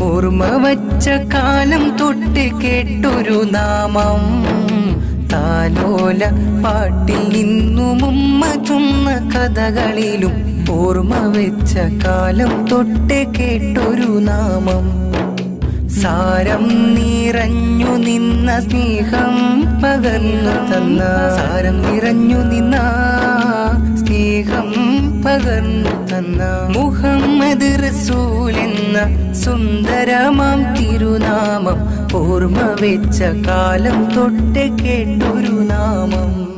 ഓർമ്മ വച്ച കാലം തൊട്ട് കേട്ടൊരു നാമം, താലോല പാട്ടിൽ നിന്നും ഉമ്മ ചൊന്ന കഥകളിലും ഓർമ്മ വെച്ച കാലം തൊട്ട് കേട്ടൊരു നാമം. സാരം നിറഞ്ഞു നിന്ന സ്നേഹം പകർന്നു തന്ന, സാരം നിറഞ്ഞു നിന്ന സ്നേഹം പകർന്നു തന്ന മുഹമ്മദ് റസൂൽ എന്ന സുന്ദരമാം തിരുനാമം, ഓർമ്മ വെച്ച കാലം തൊട്ട് കേട്ടൊരു നാമം.